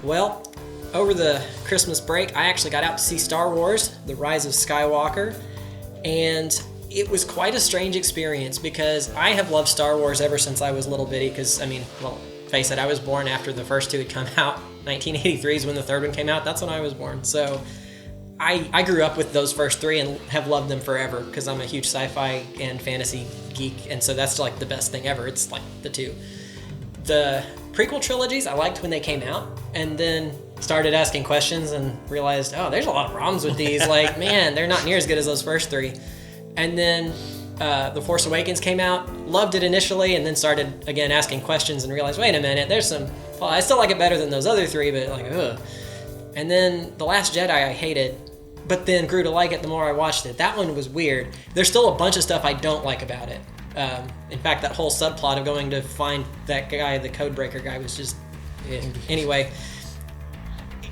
Well, over the Christmas break, I actually got out to see Star Wars: The Rise of Skywalker, and it was quite a strange experience because I have loved Star Wars ever since I was little bitty. Because face it, I was born after the first two had come out. 1983 is when the third one came out. That's when I was born. So I grew up with those first three and have loved them forever because I'm a huge sci-fi and fantasy geek, and so that's like the best thing ever. It's like the two. The prequel trilogies I liked when they came out, and then started asking questions and realized, oh, there's a lot of problems with these. Like, man, they're not near as good as those first three. And then The Force Awakens came out, loved it initially, and then started again asking questions and realized, wait a minute, there's some. Well, I still like it better than those other three, but like, ugh. And then The Last Jedi I hated, but then grew to like it the more I watched it. That one was weird. There's still a bunch of stuff I don't like about it. In fact, that whole subplot of going to find that guy, the Codebreaker guy, was just... Anyway,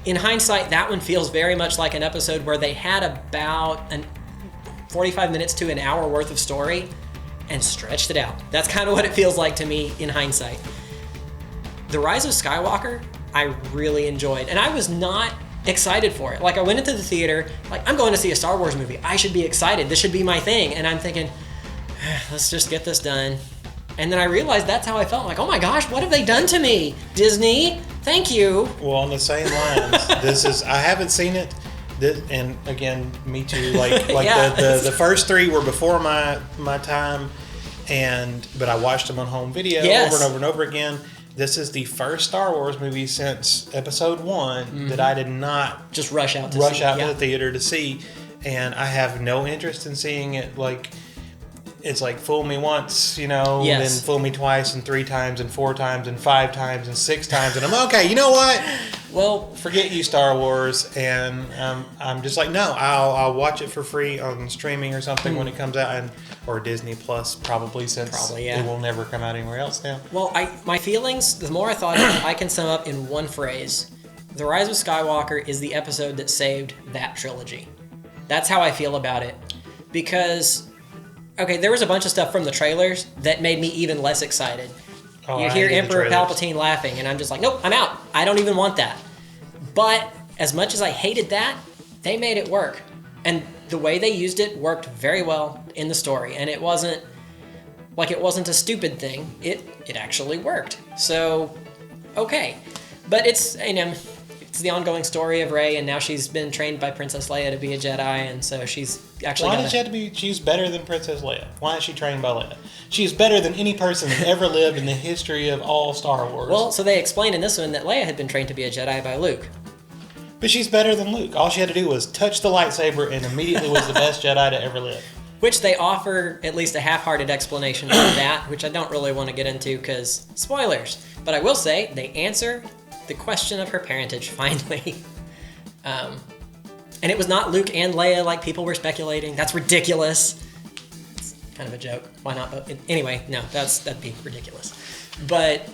in hindsight, that one feels very much like an episode where they had about 45 minutes to an hour worth of story and stretched it out. That's kind of what it feels like to me in hindsight. The Rise of Skywalker, I really enjoyed, and I was not excited for it. Like, I went into the theater, like, I'm going to see a Star Wars movie. I should be excited. This should be my thing. And I'm thinking, let's just get this done. And then I realized that's how I felt. Like, oh my gosh, what have they done to me? Disney, thank you. Well, on the same lines, I haven't seen it. And again, me too. Like Yeah. the first three were before my time, but I watched them on home video over and over and over again. This is the first Star Wars movie since Episode 1 that I did not just rush out to the theater to see, and I have no interest in seeing it. Like, it's like fool me once, then fool me twice and 3 times and 4 times and 5 times and 6 times, and I'm okay. You know what? Well, forget you, Star Wars, and I'm just like, no, I'll watch it for free on streaming or something when it comes out, or Disney Plus probably, since it will never come out anywhere else now. Well, my feelings, the more I thought of it, I can sum up in one phrase. The Rise of Skywalker is the episode that saved that trilogy. That's how I feel about it. Because, okay, there was a bunch of stuff from the trailers that made me even less excited. Oh, you hear Emperor Palpatine laughing, and I'm just like, nope, I'm out. I don't even want that. But as much as I hated that, they made it work. And the way they used it worked very well in the story. And it wasn't a stupid thing. It actually worked. So, okay. But it's the ongoing story of Rey, and now she's been trained by Princess Leia to be a Jedi, and so she's actually... Why does she have to be... She's better than Princess Leia. Why is she trained by Leia? She's better than any person that ever lived in the history of all Star Wars. Well, so they explained in this one that Leia had been trained to be a Jedi by Luke. But she's better than Luke. All she had to do was touch the lightsaber and immediately was the best Jedi to ever live. Which they offer at least a half-hearted explanation for that, which I don't really want to get into because spoilers. But I will say they answer the question of her parentage finally. And it was not Luke and Leia like people were speculating. That's ridiculous. It's kind of a joke. Why not? But anyway, no, that'd be ridiculous. But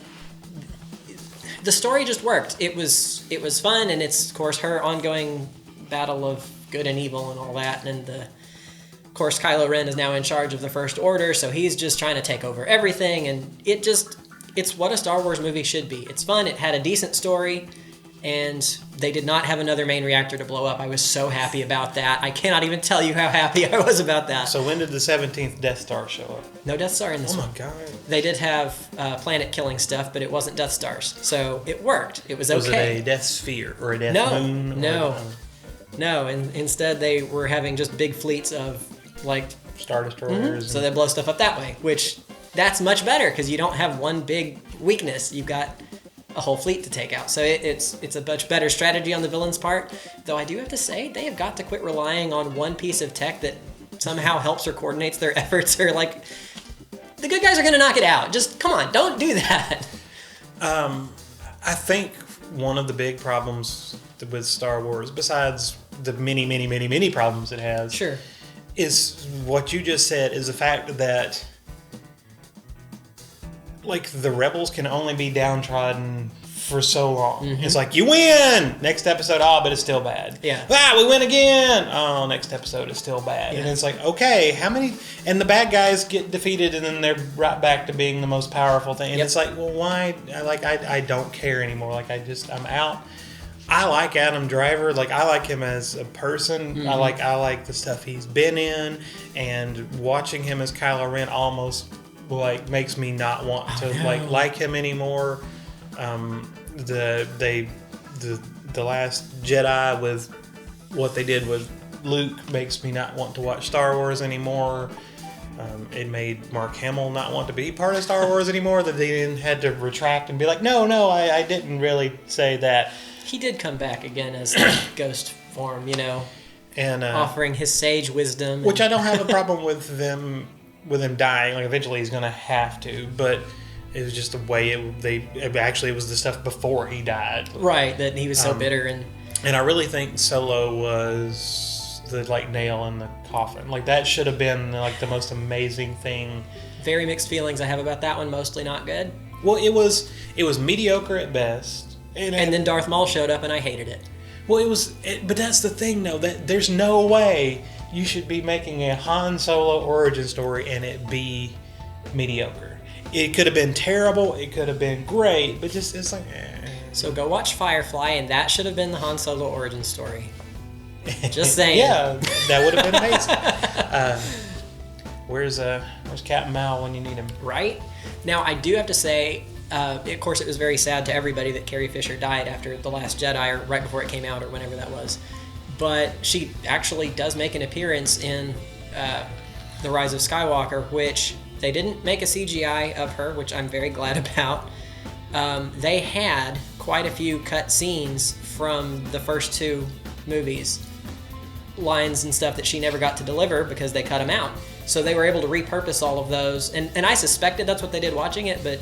the story just worked. It was fun, and it's of course her ongoing battle of good and evil and all that. And of course Kylo Ren is now in charge of the First Order, so he's just trying to take over everything. And it's what a Star Wars movie should be. It's fun. It had a decent story, and they did not have another main reactor to blow up. I was so happy about that. I cannot even tell you how happy I was about that. So when did the 17th Death Star show up? No Death Star in this one. Oh my God. They did have planet-killing stuff, but it wasn't Death Stars. So it worked. It was okay. Was it a Death Sphere or a Death Moon? No. And instead they were having just big fleets of, like... Star Destroyers. So they blow stuff up that way, which... That's much better because you don't have one big weakness. You've got a whole fleet to take out. So it's a much better strategy on the villain's part. Though I do have to say, they have got to quit relying on one piece of tech that somehow helps or coordinates their efforts. Or like, the good guys are going to knock it out. Just, come on, don't do that. I think one of the big problems with Star Wars, besides the many problems it has, sure, is what you just said, is the fact that like the rebels can only be downtrodden for so long. Mm-hmm. It's like, you win! Next episode, but it's still bad. Yeah. We win again! Oh, next episode is still bad. Yeah. And it's like, okay, how many... And the bad guys get defeated and then they're right back to being the most powerful thing. And it's like, well, why? I don't care anymore. Like, I'm out. I like Adam Driver. Like, I like him as a person. Mm-hmm. I like the stuff he's been in, and watching him as Kylo Ren almost like makes me not want to like him anymore. The Last Jedi with what they did with Luke makes me not want to watch Star Wars anymore. It made Mark Hamill not want to be part of Star Wars anymore. That they then had to retract and be like, no, I didn't really say that. He did come back again as ghost form, and offering his sage wisdom. Which I don't have a problem with him dying. Like, eventually he's going to have to, but it was just the way it was the stuff before he died. Right, that he was so bitter. And I really think Solo was the nail in the coffin. Like, that should have been the most amazing thing. Very mixed feelings I have about that one. Mostly not good. Well, it was mediocre at best. And then Darth Maul showed up and I hated it. Well, but that's the thing though, that there's no way you should be making a Han Solo origin story and it be mediocre. It could have been terrible, it could have been great, but just it's like So go watch Firefly, and that should have been the Han Solo origin story. Just saying. Yeah, that would have been amazing. Where's Captain Mal when you need him? Right? Now, I do have to say, of course, it was very sad to everybody that Carrie Fisher died after The Last Jedi, or right before it came out, or whenever that was. But she actually does make an appearance in The Rise of Skywalker, which they didn't make a CGI of her, which I'm very glad about. They had quite a few cut scenes from the first two movies, lines and stuff that she never got to deliver because they cut them out. So they were able to repurpose all of those, and I suspected that's what they did watching it, but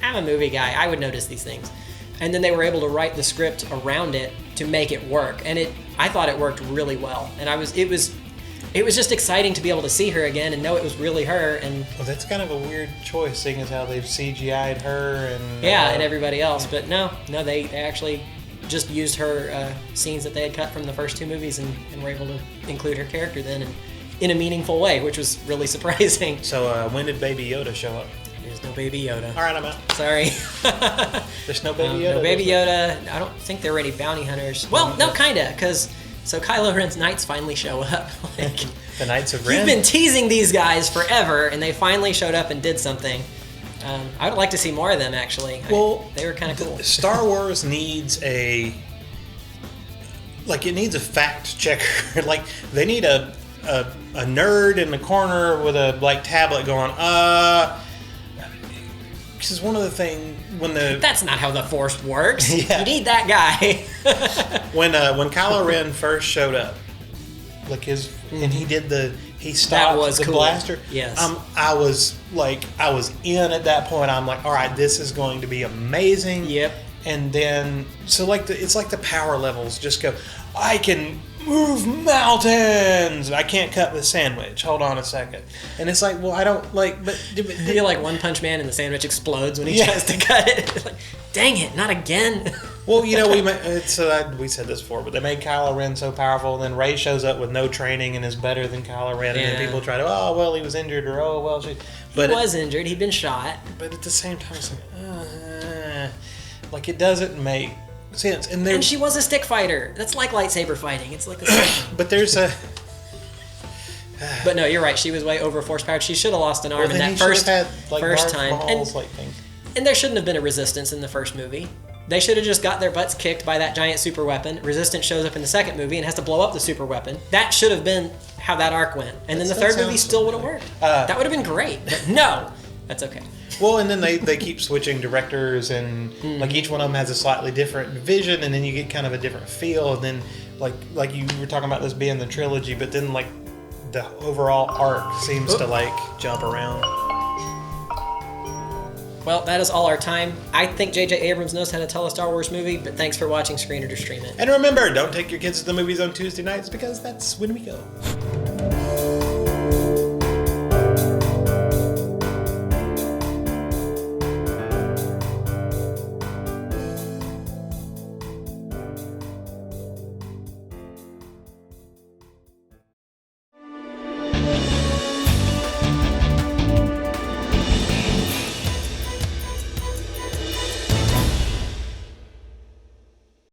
I'm a movie guy, I would notice these things. And then they were able to write the script around it to make it work, and I thought it worked really well. And it was just exciting to be able to see her again and know it was really her. And well, that's kind of a weird choice, seeing as how they've CGI'd her and and everybody else. But no, they actually just used her scenes that they had cut from the first two movies and were able to include her character then in a meaningful way, which was really surprising. So when did Baby Yoda show up? There's no Baby Yoda. All right, I'm out. Sorry. There's no Baby Yoda. No Baby Yoda. I don't think there were any bounty hunters. Well, no, kinda, because so Kylo Ren's knights finally show up. The Knights of Ren. You've been teasing these guys forever, and they finally showed up and did something. I would like to see more of them, actually. Well, they were kind of cool. Star Wars needs it needs a fact checker. They need a nerd in the corner with a tablet going, because one of the things that's not how the Force works. Yeah. You need that guy. when Kylo Ren first showed up, and he stopped the cool. blaster. Yes. I was in at that point. I'm like, all right, this is going to be amazing. Yep. And then it's like the power levels just go. I can move mountains. I can't cut the sandwich. Hold on a second. And it's like, well, I don't but you're like One Punch Man and the sandwich explodes when he tries to cut it. Like, dang it, not again. Well, we said this before, but they made Kylo Ren so powerful, and then Rey shows up with no training and is better than Kylo Ren, and then people try to, he was injured, or he was injured, he'd been shot. But at the same time, it's it doesn't make sense. And she was a stick fighter. That's like lightsaber fighting. It's like the same. But there's a. But no, you're right. She was way over force powered. She should have lost an arm in that first time. And there shouldn't have been a resistance in the first movie. They should have just got their butts kicked by that giant super weapon. Resistance shows up in the second movie and has to blow up the super weapon. That should have been how that arc went. And then the third movie still would have worked. That would have been great. But no, that's okay. Well, and then they keep switching directors, and each one of them has a slightly different vision, and then you get kind of a different feel. And then like you were talking about this being the trilogy, but then the overall arc seems to jump around. Well, that is all our time. I think J.J. Abrams knows how to tell a Star Wars movie, but thanks for watching Screen It or Stream It. And remember, don't take your kids to the movies on Tuesday nights, because that's when we go.